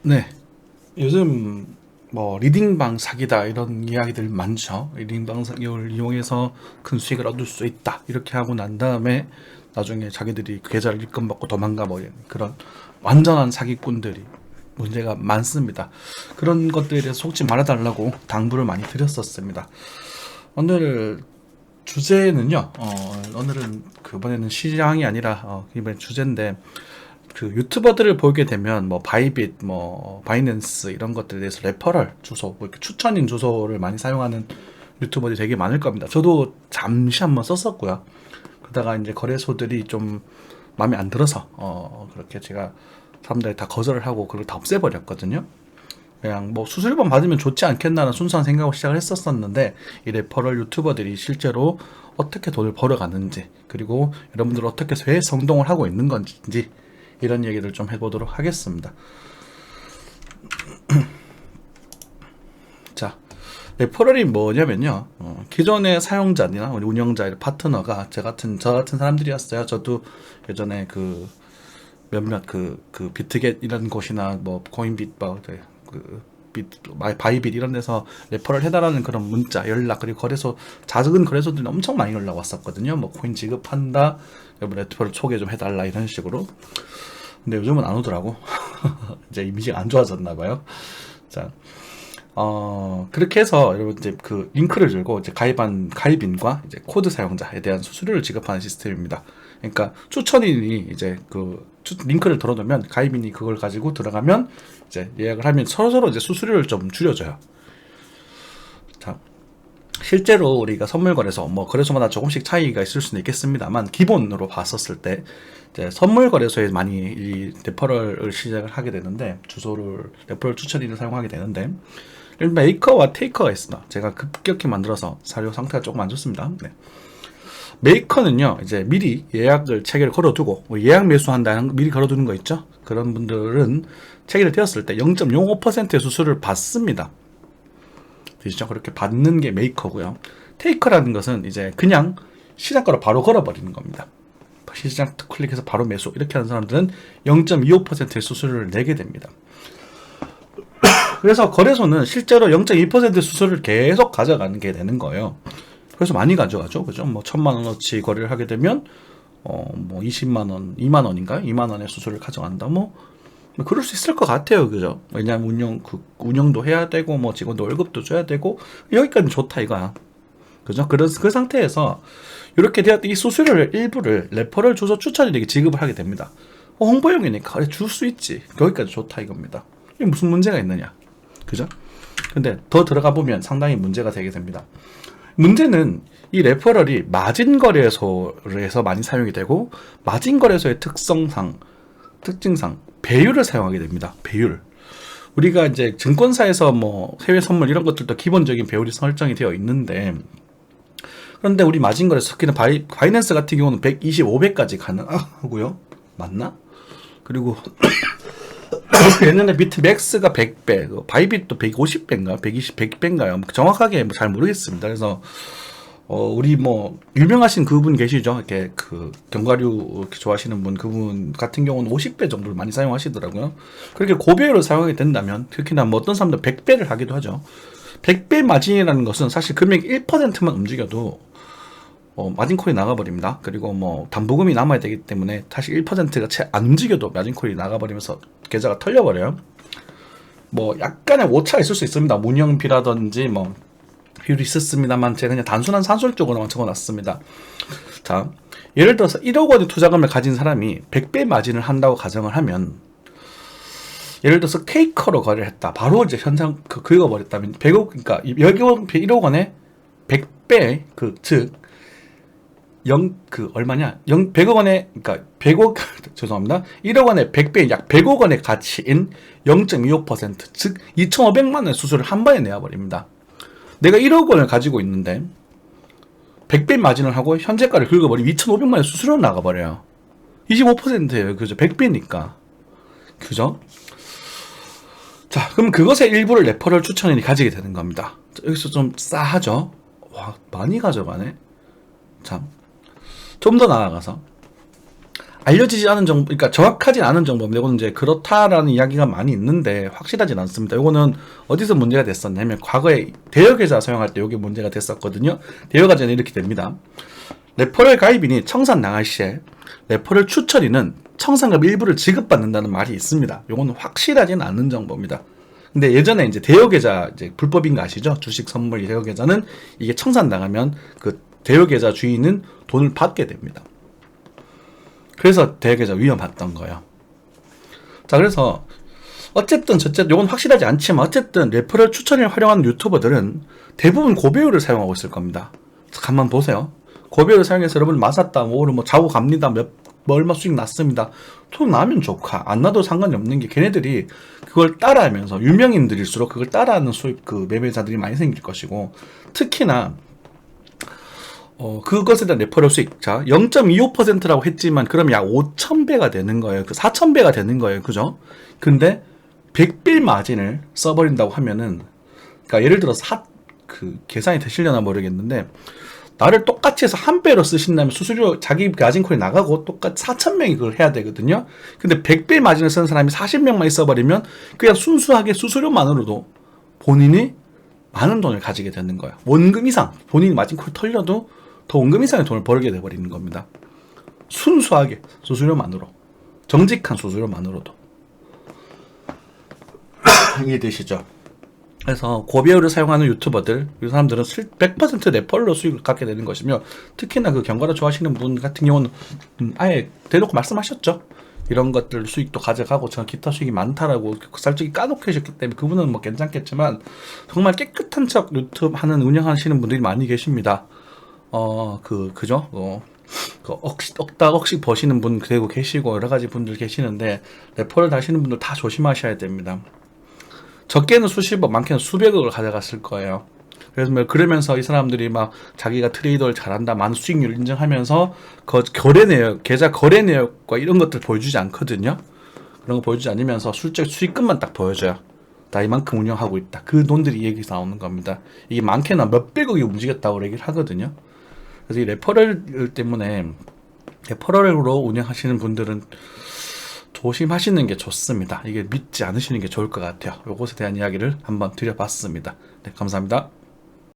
네, 요즘 뭐 리딩방 사기다 이런 이야기들 많죠. 리딩방 사기를 이용해서 큰 수익을 얻을 수 있다 이렇게 하고 난 다음에 나중에 자기들이 그 계좌를 입금받고 도망가 버리는 그런 완전한 사기꾼들이 문제가 많습니다. 그런 것들에 대해서 속지 말아달라고 당부를 많이 드렸었습니다. 오늘 주제는요. 오늘은 그번에는 시장이 아니라 이번에 주제인데 그 유튜버들을 보게 되면 뭐 바이빗, 뭐 바이낸스 이런 것들에 대해서 레퍼럴 주소, 뭐 이렇게 추천인 주소를 많이 사용하는 유튜버들이 되게 많을 겁니다. 저도 잠시 한번 썼었고요. 그러다가 이제 거래소들이 좀 마음에 안 들어서 그렇게 제가 사람들이 다 거절을 하고 그걸 다 없애버렸거든요. 그냥 뭐 수수료만 받으면 좋지 않겠나는 순수한 생각으로 시작을 했었었는데 이 레퍼럴 유튜버들이 실제로 어떻게 돈을 벌어가는지 그리고 여러분들 어떻게 왜 성공을 하고 있는 건지 이런 얘기를 좀 해보도록 하겠습니다. 자, 레퍼럴이 뭐냐면요. 기존의 사용자나 우리 운영자의 파트너가 저 같은 사람들이었어요. 저도 예전에 그 몇몇 그 비트겟 이런 곳이나 뭐 코인빗 그 바이빗 이런 데서 레퍼럴 해달라는 그런 문자, 연락 그리고 거래소 작은 거래소들이 엄청 많이 연락 왔었거든요. 뭐 코인 지급한다, 여러분 레퍼럴 소개 좀 해달라 이런 식으로. 근데 요즘은 안 오더라고. 이제 이미지가 안 좋아졌나 봐요. 자, 그렇게 해서 여러분 이제 그 링크를 들고 이제 가입인과 이제 코드 사용자에 대한 수수료를 지급하는 시스템입니다. 그러니까 추천인이 이제 그 링크를 들어놓으면 가입인이 그걸 가지고 들어가면 이제 예약을 하면 서로 이제 수수료를 좀 줄여줘요. 자, 실제로 우리가 선물 거래소, 뭐 거래소마다 조금씩 차이가 있을 수는 있겠습니다만 기본으로 봤었을 때 이제 선물 거래소에 많이 이 레퍼럴을 시작을 하게 되는데 레퍼럴 추천인을 사용하게 되는데 메이커와 테이커가 있습니다. 제가 급격히 만들어서 사료 상태가 조금 안 좋습니다. 네. 메이커는요, 이제 미리 예약을 체계를 걸어두고, 뭐 예약 매수한다는 미리 걸어두는 거 있죠? 그런 분들은 체계를 띄웠을 때 0.05%의 수수료를 받습니다. 되시죠? 그렇게 받는 게 메이커고요. 테이커라는 것은 이제 그냥 시장가로 바로 걸어버리는 겁니다. 시장 클릭해서 바로 매수 이렇게 하는 사람들은 0.25%의 수수료를 내게 됩니다. 그래서 거래소는 실제로 0.2% 수수료를 계속 가져가는 게 되는 거예요. 그래서 많이 가져가죠. 그죠? 뭐 1,000만 원어치 거래를 하게 되면 뭐 20만 원, 2만 원인가요? 2만 원의 수수료를 가져간다. 뭐 그럴 수 있을 것 같아요. 그죠? 왜냐하면 운영도 해야 되고 뭐 직원도 월급도 줘야 되고 여기까지는 좋다 이거야. 그죠? 그 상태에서 이렇게 되었던 이 수수료를 일부를 레퍼럴 주소 추천인에게 지급을 하게 됩니다. 홍보용이니까 그래 줄 수 있지. 거기까지 좋다 이겁니다. 이게 무슨 문제가 있느냐? 그죠? 근데 더 들어가 보면 상당히 문제가 되게 됩니다. 문제는 이 레퍼럴이 마진 거래소에서 많이 사용이 되고 마진 거래소의 특징상 배율을 사용하게 됩니다. 배율. 우리가 이제 증권사에서 뭐 해외 선물 이런 것들도 기본적인 배율이 설정이 되어 있는데 그런데 우리 마진 거래소 특히나 바이낸스 같은 경우는 125배까지 가능하고요. 맞나? 그리고 옛날에 비트 맥스가 100배, 바이빗도 150배인가, 100배인가요? 정확하게 잘 모르겠습니다. 그래서 우리 뭐 유명하신 그분 계시죠? 이렇게 그 견과류 이렇게 좋아하시는 분, 그분 같은 경우는 50배 정도를 많이 사용하시더라고요. 그렇게 고배율을 사용하게 된다면 특히나 뭐 어떤 사람들 100배를 하기도 하죠. 100배 마진이라는 것은 사실 금액 1%만 움직여도 마진콜이 나가버립니다. 그리고 뭐 담보금이 남아야 되기 때문에 사실 1%가 채 안 움직여도 마진콜이 나가버리면서 계좌가 털려버려요. 뭐 약간의 오차가 있을 수 있습니다. 운영비라든지 뭐 비율이 있었습니다만 제가 그냥 단순한 산술적으로만 적어놨습니다. 자, 예를 들어서 1억 원의 투자금을 가진 사람이 100배 마진을 한다고 가정을 하면 예를 들어서 테이커로 거래를 했다. 바로 이제 현상 긁어버렸다면 100억 그러니까 1억 원에 100배 즉 얼마냐? 100억 원에, 그러니까 100억, 죄송합니다. 1억 원에 100배, 약 100억 원의 가치인 0.25%, 즉 2,500만 원의 수수료를 한 번에 내어버립니다. 내가 1억 원을 가지고 있는데 100배 마진을 하고 현재가를 긁어버리면 2,500만 원의 수수료가 나가버려요. 25%예요. 그죠? 100배니까. 그죠? 자, 그럼 그것의 일부를 레퍼럴 추천인이 가지게 되는 겁니다. 여기서 좀 싸하죠? 와, 많이 가져가네? 참. 좀 더 나아가서 알려지지 않은 정보, 그러니까 정확하진 않은 정보입니다. 이거는 이제 그렇다라는 이야기가 많이 있는데 확실하진 않습니다. 이거는 어디서 문제가 됐었냐면 과거에 대여계좌 사용할 때 이게 문제가 됐었거든요. 대여계좌는 이렇게 됩니다. 레퍼럴 가입인이 청산 나갈 시에 레퍼럴 추천인은 청산금 일부를 지급받는다는 말이 있습니다. 이거는 확실하진 않은 정보입니다. 근데 예전에 이제 대여계좌 이제 불법인 거 아시죠? 주식 선물 대여계좌는 이게 청산 나가면 그 대여계좌 주인은 돈을 받게 됩니다. 그래서 대여계좌 위험했던 거예요. 자, 그래서 어쨌든 이건 확실하지 않지만 어쨌든 레퍼럴 추천을 활용하는 유튜버들은 대부분 고배율을 사용하고 있을 겁니다. 한번 보세요. 고배율을 사용해서 여러분 맞았다, 뭐 자고 갑니다, 뭐 얼마 수익 났습니다. 돈 나면 좋고 안 나도 상관이 없는 게 걔네들이 그걸 따라하면서 유명인들일수록 그걸 따라하는 수입 그 매매자들이 많이 생길 것이고 특히나 그것에 대한 레퍼럴 수익. 자, 0.25%라고 했지만, 그럼 약 5,000배가 되는 거예요. 4,000배가 되는 거예요. 그죠? 근데, 100빌 마진을 써버린다고 하면은, 그러니까 예를 들어서 계산이 되시려나 모르겠는데, 나를 똑같이 해서 한 배로 쓰신다면 수수료, 자기 마진콜이 나가고 똑같이 4,000명이 그걸 해야 되거든요. 근데 100빌 마진을 쓰는 사람이 40명만 있어버리면, 그냥 순수하게 수수료만으로도 본인이 많은 돈을 가지게 되는 거예요. 원금 이상, 본인이 마진콜 털려도 더 원금 이상의 돈을 벌게 돼버리는 겁니다. 순수하게 수수료만으로, 정직한 수수료만으로도. 이해되시죠? 그래서 고배율을 사용하는 유튜버들, 이 사람들은 100% 레퍼럴로 수익을 갖게 되는 것이며, 특히나 그 경과를 좋아하시는 분 같은 경우는 아예 대놓고 말씀하셨죠. 이런 것들 수익도 가져가고 저는 기타 수익이 많다라고 솔직히 까놓고 계셨기 때문에 그분은 뭐 괜찮겠지만 정말 깨끗한 척 유튜브 운영하시는 분들이 많이 계십니다. 그죠? 억씩 버시는 분 되고 계시고 여러 가지 분들 계시는데 레퍼럴 다시는 분들 다 조심하셔야 됩니다. 적게는 수십억, 많게는 수백억을 가져갔을 거예요. 그래서 그러면서 이 사람들이 막 자기가 트레이더를 잘한다, 많은 수익률 인정하면서 거래 내역, 계좌 거래 내역과 이런 것들 보여주지 않거든요. 그런 거 보여주지 않으면서 실제 수익금만 딱 보여줘요. 나 이만큼 운영하고 있다. 그 돈들이 얘기가 나오는 겁니다. 이게 많게는 몇백억이 움직였다고 얘기를 하거든요. 그래서 이 레퍼럴 때문에 레퍼럴로 운영하시는 분들은 조심하시는 게 좋습니다. 이게 믿지 않으시는 게 좋을 것 같아요. 이것에 대한 이야기를 한번 드려봤습니다. 네, 감사합니다.